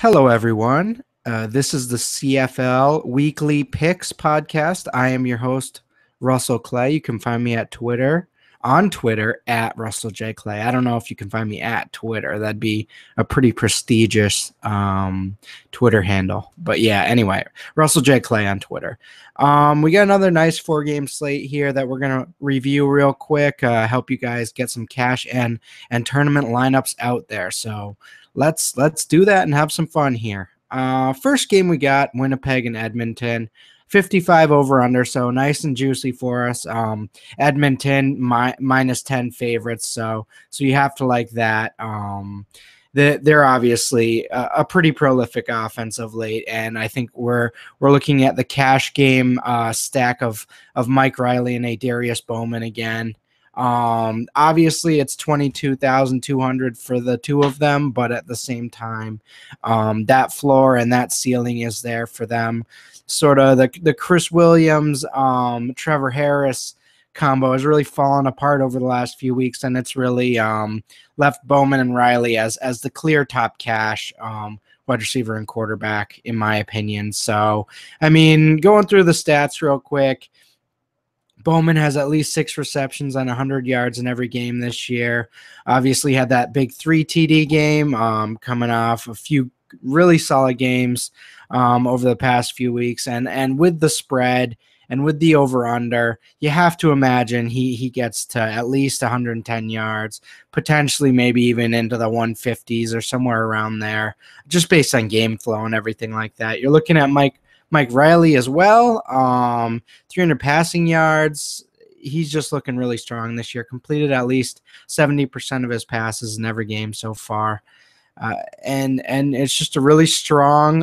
Hello, everyone. This is the CFL Weekly Picks podcast. I am your host, Russell Clay. You can find me on Twitter at Russell J. Clay. I don't know if you can find me at Twitter. That'd be a pretty prestigious Twitter handle. But yeah, anyway, Russell J. Clay on Twitter. We got another nice 4-game slate here that we're going to review real quick, help you guys get some cash and tournament lineups out there. So let's do that and have some fun here. First game we got Winnipeg and Edmonton. 55 over under, so nice and juicy for us. Edmonton minus 10 favorites, so you have to like that. They're obviously a pretty prolific offense of late, and I think we're looking at the cash game stack of Mike Riley and Darius Bowman again. Obviously it's 22,200 for the two of them, but at the same time, that floor and that ceiling is there for them. Sort of the Chris Williams, Trevor Harris combo has really fallen apart over the last few weeks, and it's really left Bowman and Riley as the clear top cash wide receiver and quarterback, in my opinion. So, I mean, going through the stats real quick, Bowman has at least 6 receptions and 100 yards in every game this year. Obviously had that big 3 TD game, coming off a few really solid games over the past few weeks. And with the spread and with the over-under, you have to imagine he gets to at least 110 yards, potentially maybe even into the 150s or somewhere around there, just based on game flow and everything like that. You're looking at Mike Riley as well, 300 passing yards. He's just looking really strong this year. Completed at least 70% of his passes in every game so far. And it's just a really strong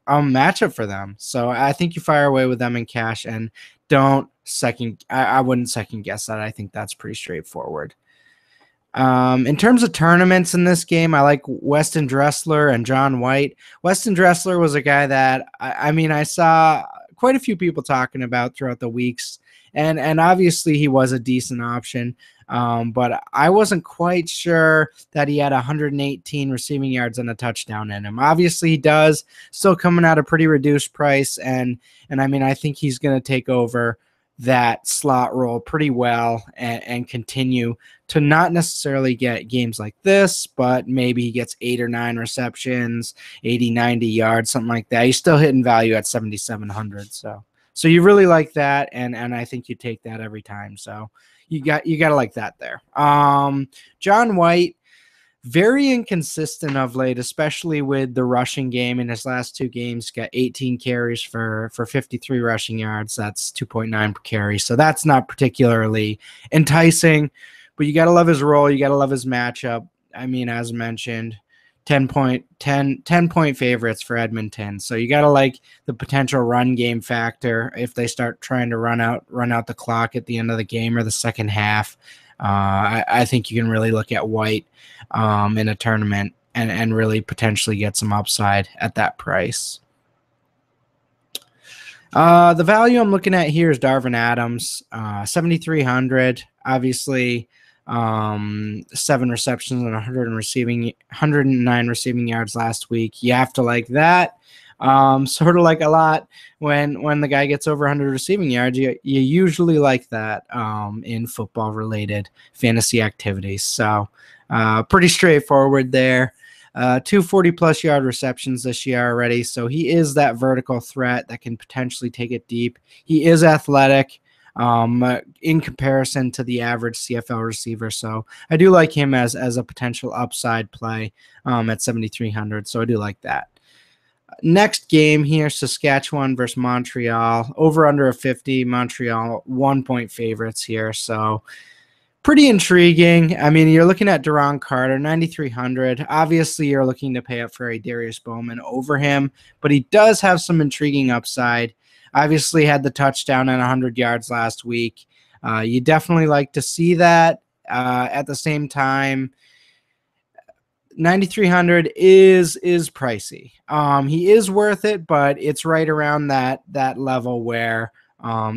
matchup for them. So I think you fire away with them in cash and I wouldn't second guess that. I think that's pretty straightforward. In terms of tournaments in this game, I like Weston Dressler and John White. Weston Dressler was a guy that I saw quite a few people talking about throughout the weeks, and obviously he was a decent option. But I wasn't quite sure that he had 118 receiving yards and a touchdown in him. Obviously he does, still coming at a pretty reduced price, and I mean, I think he's going to take over that slot role pretty well and continue to not necessarily get games like this, but maybe he gets 8 or 9 receptions, 80, 90 yards, something like that. He's still hitting value at 7,700. So you really like that. And I think you take that every time. So you got to like that there. John White, very inconsistent of late, especially with the rushing game. In his last 2 games, got 18 carries for 53 rushing yards. That's 2.9 per carry. So that's not particularly enticing, but you got to love his role. You got to love his matchup. I mean, as mentioned, 10 point favorites for Edmonton. So you got to like the potential run game factor if they start trying to run out the clock at the end of the game or the second half. I think you can really look at White in a tournament and really potentially get some upside at that price. The value I'm looking at here is Darvin Adams, 7,300. Obviously, 7 receptions and 109 receiving yards last week. You have to like that. Sort of like a lot when the guy gets over 100 receiving yards, you usually like that in football related fantasy activities. So pretty straightforward there. 240 plus yard receptions this year already. So he is that vertical threat that can potentially take it deep. He is athletic in comparison to the average CFL receiver. So I do like him as a potential upside play at 7,300. So I do like that. Next game here, Saskatchewan versus Montreal. Over under a 50. Montreal 1-point favorites here. So pretty intriguing. I mean, you're looking at Deron Carter, 9,300. Obviously, you're looking to pay up for Darius Bowman over him, but he does have some intriguing upside. Obviously, had the touchdown and 100 yards last week. You definitely like to see that. At the same time, 9,300 is pricey. He is worth it, but it's right around that level where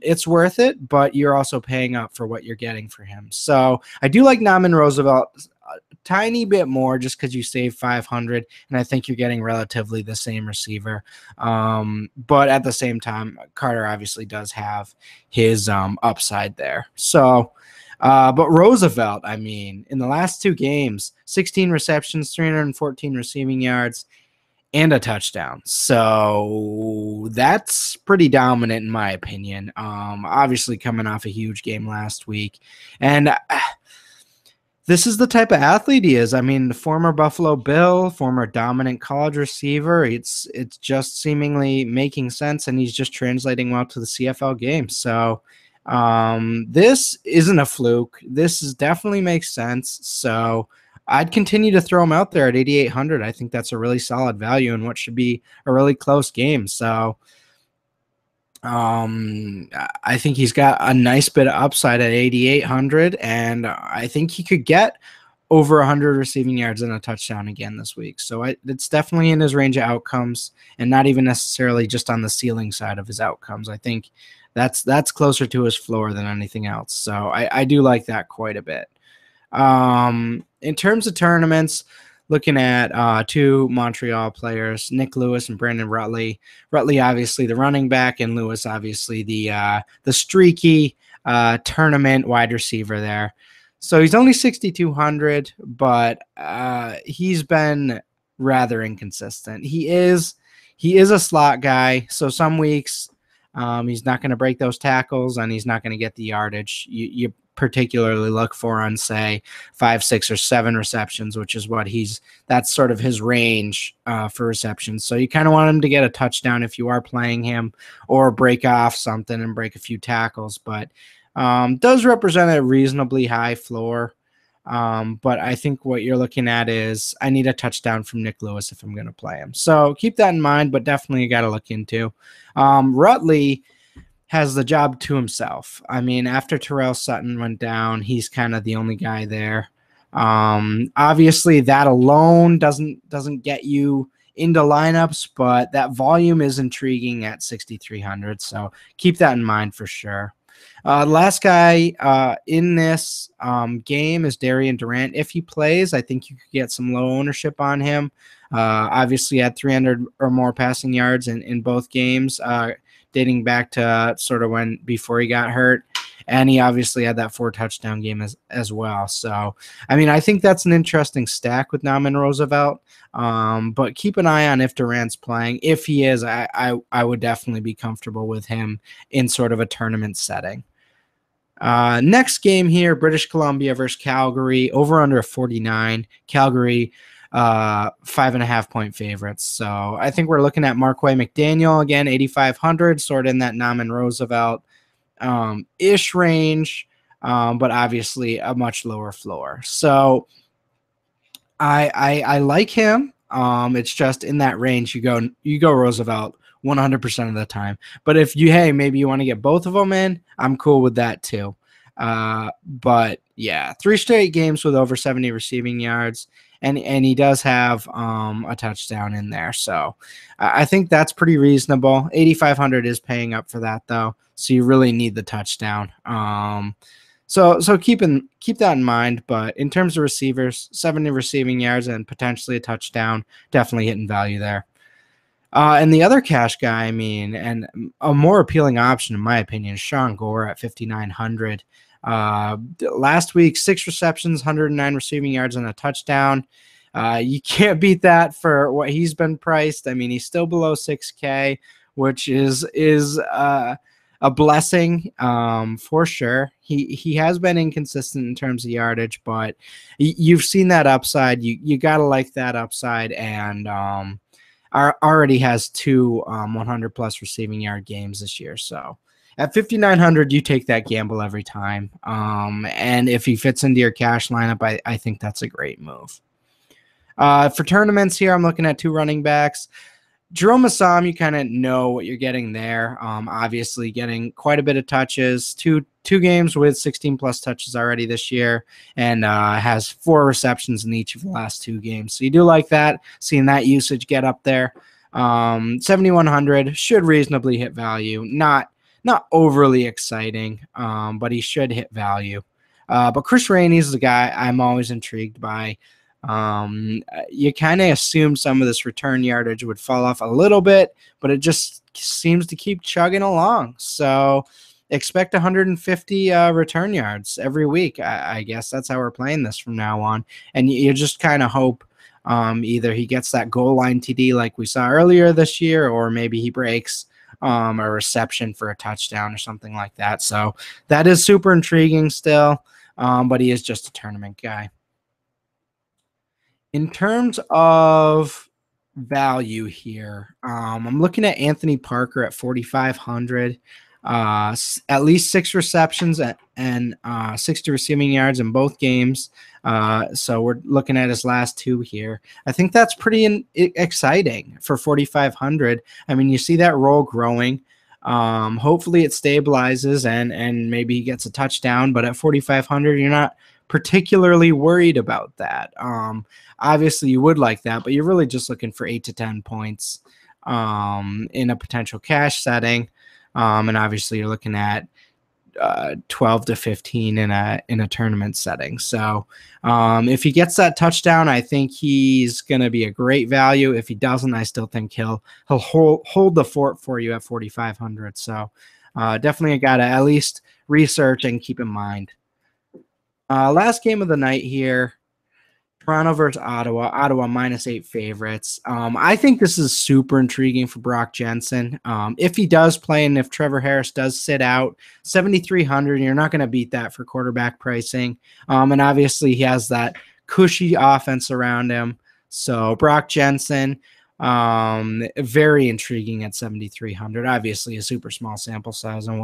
it's worth it, but you're also paying up for what you're getting for him. So I do like Naaman Roosevelt tiny bit more just because you save 500, and I think you're getting relatively the same receiver. But at the same time, Carter obviously does have his upside there. So, but Roosevelt, I mean, in the last 2 games, 16 receptions, 314 receiving yards, and a touchdown. So that's pretty dominant in my opinion. Obviously coming off a huge game last week. And this is the type of athlete he is. I mean, the former Buffalo Bill, former dominant college receiver. It's just seemingly making sense, and he's just translating well to the CFL game. So this isn't a fluke. This is definitely makes sense. So I'd continue to throw him out there at 8,800. I think that's a really solid value in what should be a really close game. So I think he's got a nice bit of upside at 8,800, and I think he could get over 100 receiving yards and a touchdown again this week. So it's definitely in his range of outcomes, and not even necessarily just on the ceiling side of his outcomes. I think that's closer to his floor than anything else. So I do like that quite a bit. In terms of tournaments, looking at 2 Montreal players, Nick Lewis and Brandon Rutley. Rutley, obviously the running back, and Lewis, obviously the streaky tournament wide receiver there. So he's only 6,200, but he's been rather inconsistent. He is a slot guy, so some weeks he's not going to break those tackles, and he's not going to get the yardage you particularly look for on, say, 5, 6, or 7 receptions, which is what that's sort of his range for receptions. So you kind of want him to get a touchdown if you are playing him, or break off something and break a few tackles, but does represent a reasonably high floor. But I think what you're looking at is I need a touchdown from Nick Lewis if I'm going to play him. So keep that in mind, but definitely you got to look into. Rutley has the job to himself. I mean, after Terrell Sutton went down, he's kind of the only guy there. Obviously, that alone doesn't get you into lineups, but that volume is intriguing at 6,300. So keep that in mind for sure. Last guy in this game is Darian Durant. If he plays, I think you could get some low ownership on him. Obviously, had 300 or more passing yards in both games, dating back to sort of before he got hurt. And he obviously had that 4 touchdown game as well. So, I mean, I think that's an interesting stack with Naaman Roosevelt. But keep an eye on if Durant's playing. If he is, I would definitely be comfortable with him in sort of a tournament setting. Next game here, British Columbia versus Calgary, over under a 49. Calgary, 5.5 point favorites. So I think we're looking at Marquay McDaniel again, 8,500, sort of in that Naaman Roosevelt ish range, but obviously a much lower floor. So I like him. It's just in that range. You go Roosevelt 100% of the time. But if maybe you want to get both of them in, I'm cool with that too. But yeah, 3 straight games with over 70 receiving yards, and he does have a touchdown in there. So I think that's pretty reasonable. 8,500 is paying up for that though, so you really need the touchdown. So keep that in mind. But in terms of receivers, 70 receiving yards and potentially a touchdown, definitely hitting value there. And the other cash guy, I mean, and a more appealing option in my opinion, is Sean Gore at 5,900. Last week, 6 receptions, 109 receiving yards, and a touchdown. You can't beat that for what he's been priced. I mean, he's still below 6K, which is a blessing for sure. He has been inconsistent in terms of yardage, but you've seen that upside. You gotta like that upside, and already has 2 100 plus receiving yard games this year. So at 5,900, you take that gamble every time. And if he fits into your cash lineup, I think that's a great move. For tournaments here, I'm looking at 2 running backs. Jerome Assam, you kind of know what you're getting there. Obviously getting quite a bit of touches, two games with 16 plus touches already this year, and has 4 receptions in each of the last 2 games. So you do like that, seeing that usage get up there. 7,100 should reasonably hit value. Not overly exciting, but he should hit value. But Chris Rainey is the guy I'm always intrigued by. You kind of assume some of this return yardage would fall off a little bit, but it just seems to keep chugging along. So expect 150 return yards every week. I guess that's how we're playing this from now on. And you just kind of hope either he gets that goal line TD like we saw earlier this year, or maybe he breaks a reception for a touchdown or something like that. So that is super intriguing still, but he is just a tournament guy. In terms of value here, I'm looking at Anthony Parker at 4,500. At least 6 receptions and 60 receiving yards in both games. So we're looking at his last 2 here. I think that's pretty exciting for 4,500. I mean, you see that role growing. Hopefully it stabilizes and maybe he gets a touchdown, but at 4,500, you're not particularly worried about that. Obviously you would like that, but you're really just looking for 8 to 10 points in a potential cash setting. And obviously you're looking at 12 to 15 in a tournament setting. So if he gets that touchdown, I think he's going to be a great value. If he doesn't, I still think he'll hold the fort for you at 4,500. So definitely a guy to at least research and keep in mind. Last game of the night here, Toronto versus Ottawa. Ottawa -8 favorites. I think this is super intriguing for Brock Jensen. If he does play and if Trevor Harris does sit out, 7,300, you're not going to beat that for quarterback pricing. And obviously he has that cushy offense around him. So Brock Jensen, very intriguing at 7,300. Obviously a super small sample size on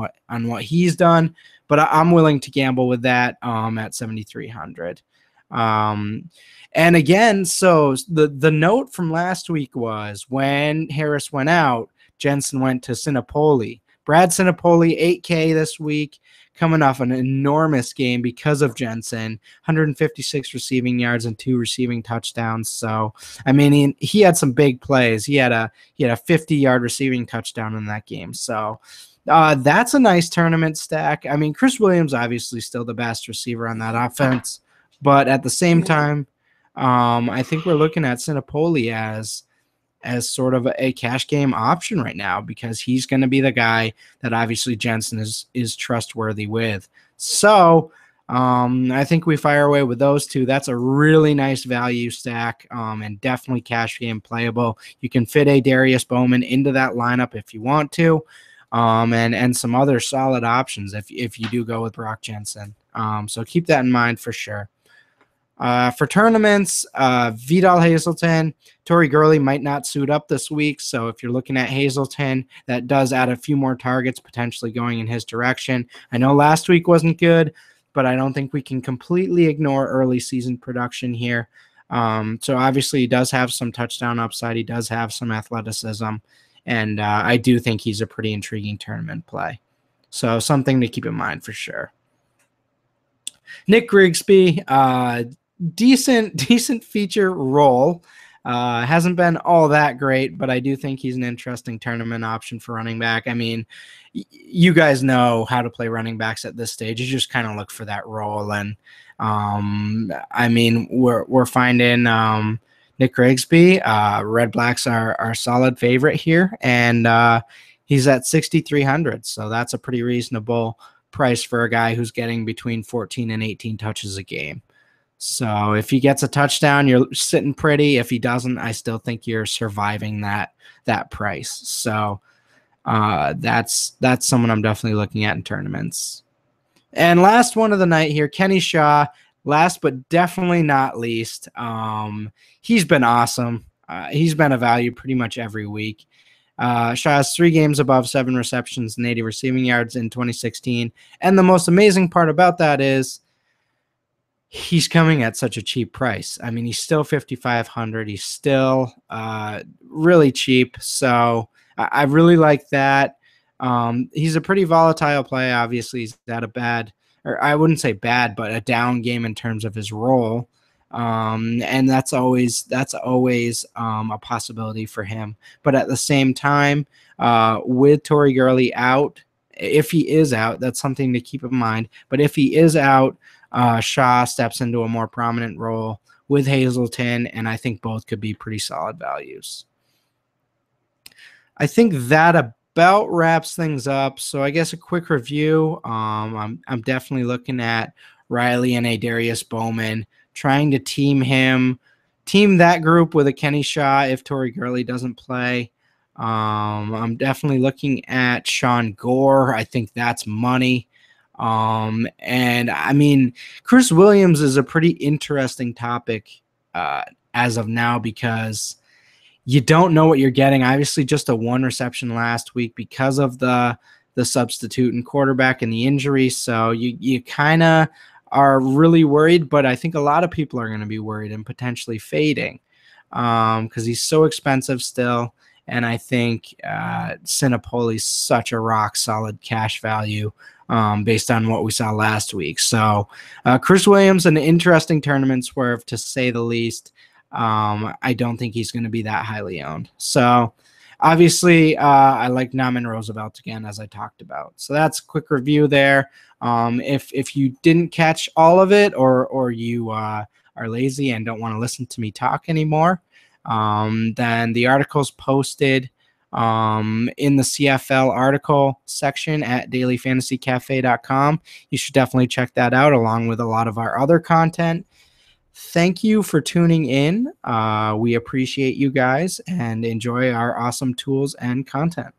what he's done, but I'm willing to gamble with that at 7,300. And again, so the note from last week was when Harris went out, Jensen went to Sinopoli. Brad Sinopoli, 8K this week, coming off an enormous game because of Jensen, 156 receiving yards and 2 receiving touchdowns. So, I mean, he had some big plays. He had a 50-yard receiving touchdown in that game. So, that's a nice tournament stack. I mean, Chris Williams obviously still the best receiver on that offense, but at the same time, I think we're looking at Sinopoli as sort of a cash game option right now because he's going to be the guy that obviously Jensen is trustworthy with. So I think we fire away with those two. That's a really nice value stack and definitely cash game playable. You can fit a Darius Bowman into that lineup if you want to, and some other solid options if you do go with Brock Jensen. So keep that in mind for sure. For tournaments, Vidal Hazelton, Torrey Gurley might not suit up this week. So if you're looking at Hazelton, that does add a few more targets potentially going in his direction. I know last week wasn't good, but I don't think we can completely ignore early season production here. So obviously he does have some touchdown upside. He does have some athleticism. And I do think he's a pretty intriguing tournament play. So something to keep in mind for sure. Nick Grigsby, decent feature role. Hasn't been all that great, but I do think he's an interesting tournament option for running back. I mean, you guys know how to play running backs at this stage. You just kind of look for that role. And I mean, we're finding Nick Grigsby, Red Blacks are solid favorite here, and he's at 6,300. So that's a pretty reasonable price for a guy who's getting between 14 and 18 touches a game. So if he gets a touchdown, you're sitting pretty. If he doesn't, I still think you're surviving that price. So that's someone I'm definitely looking at in tournaments. And last one of the night here, Kenny Shaw. Last but definitely not least, he's been awesome. He's been a value pretty much every week. Shaw has 3 games above 7 receptions and 80 receiving yards in 2016. And the most amazing part about that is he's coming at such a cheap price. I mean, he's still 5,500. He's still really cheap. So I really like that. He's a pretty volatile play. Obviously, he's had a bad, or I wouldn't say bad, but a down game in terms of his role. And that's always a possibility for him. But at the same time, with Torrey Gurley out, if he is out, that's something to keep in mind. But if he is out, Shaw steps into a more prominent role with Hazleton, and I think both could be pretty solid values. I think that about wraps things up. So I guess a quick review. I'm definitely looking at Riley and Adarius Bowman, trying to team that group with a Kenny Shaw if Torrey Gurley doesn't play. I'm definitely looking at Sean Gore. I think that's money. And I mean, Chris Williams is a pretty interesting topic as of now because you don't know what you're getting. Obviously, just a 1 reception last week because of the substitute and quarterback and the injury. So you kind of are really worried, but I think a lot of people are going to be worried and potentially fading because he's so expensive still. And I think Sinopoli's such a rock solid cash value based on what we saw last week. So Chris Williams, an interesting tournament swerve to say the least. I don't think he's going to be that highly owned. So obviously I like Naaman Roosevelt again, as I talked about. So that's a quick review there. If you didn't catch all of it or you are lazy and don't want to listen to me talk anymore, then the article's posted in the CFL article section at dailyfantasycafe.com. You should definitely check that out along with a lot of our other content. Thank you for tuning in. We appreciate you guys and enjoy our awesome tools and content.